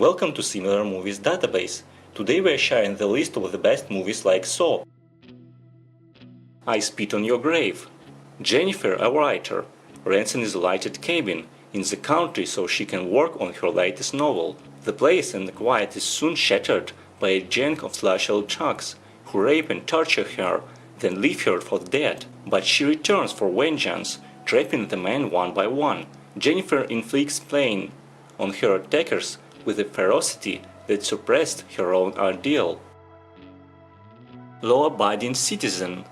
Welcome to Similar Movies Database. Today we are sharing the list of the best movies like So, I Spit on Your Grave, Jennifer, a writer, rents an isolated cabin in the country so she can work on her latest novel. The place and the quiet is soon shattered by a gang of slasher chucks who rape and torture her, then leave her for dead. But she returns for vengeance, trapping the men one by one. Jennifer inflicts pain on her attackers with a ferocity that surpassed her own ordeal. Law-abiding citizen.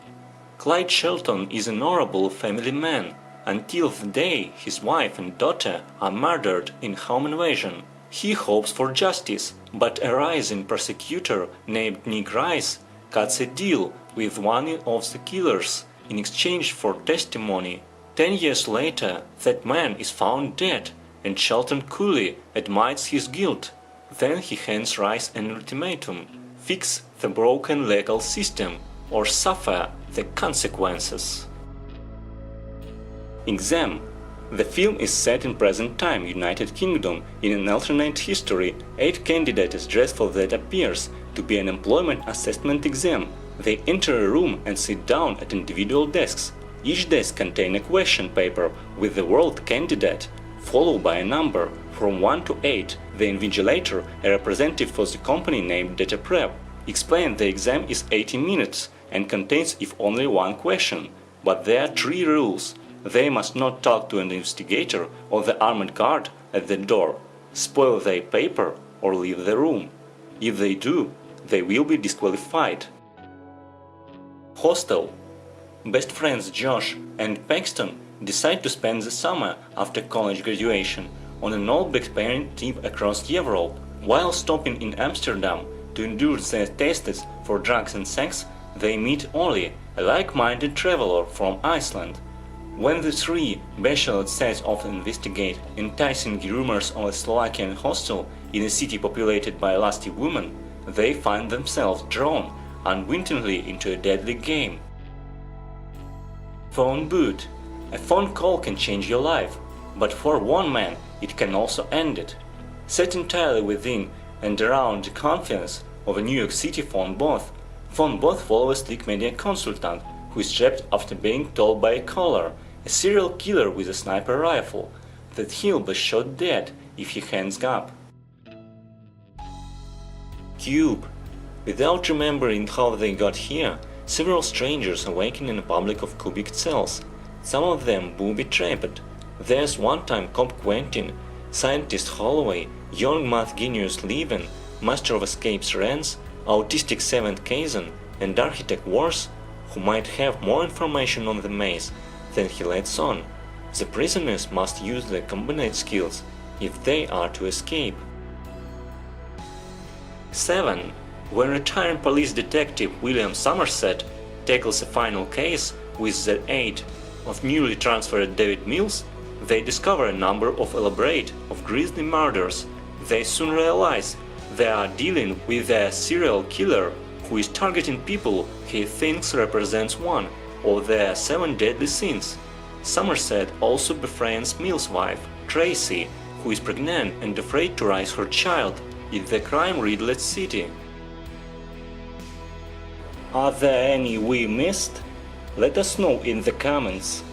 Clyde Shelton is an honorable family man until the day his wife and daughter are murdered in home invasion. He hopes for justice, but a rising prosecutor named Nick Rice cuts a deal with one of the killers in exchange for testimony. 10 years later, that man is found dead, and Shelton coolly admits his guilt. Then he hands Rice an ultimatum: fix the broken legal system or suffer the consequences. Exam. The film is set in present time, United Kingdom. In an alternate history, 8 candidates dressed for that appears to be an employment assessment exam. They enter a room and sit down at individual desks. Each desk contains a question paper with the word candidate, followed by a number from 1 to 8. The invigilator, a representative for the company named Data Prep, explained the exam is 80 minutes and contains if only one question. But there are 3 rules. They must not talk to an investigator or the armed guard at the door, spoil their paper, or leave the room. If they do, they will be disqualified. Hostel. Best friends Josh and Paxton decide to spend the summer after college graduation on an old backpacking trip across Europe. While stopping in Amsterdam to endure their tastes for drugs and sex, they meet Ollie, a like-minded traveler from Iceland. When the 3 bachelors set off to investigate enticing rumors of a Slovakian hostel in a city populated by lusty women, they find themselves drawn unwittingly into a deadly game. Phone boot. A phone call can change your life, but for one man it can also end it. Set entirely within and around the confines of a New York City phone booth follows a slick media consultant who is trapped after being told by a caller, a serial killer with a sniper rifle, that he'll be shot dead if he hangs up. Cube. Without remembering how they got here, several strangers awaken in a public of cubic cells. Some of them booby-trapped. There's one-time cop Quentin, scientist Holloway, young math genius Levin, master of escapes Renz, autistic 7th Kazan, and architect Wars, who might have more information on the maze than he lets on. The prisoners must use their combined skills if they are to escape. 7. When retiring police detective William Somerset tackles a final case with the aid of newly transferred David Mills, they discover a number of elaborate, grisly murders. They soon realize they are dealing with a serial killer who is targeting people he thinks represents one of their 7 deadly sins. Somerset also befriends Mills' wife, Tracy, who is pregnant and afraid to raise her child in the crime-riddled city. Are there any we missed? Let us know in the comments.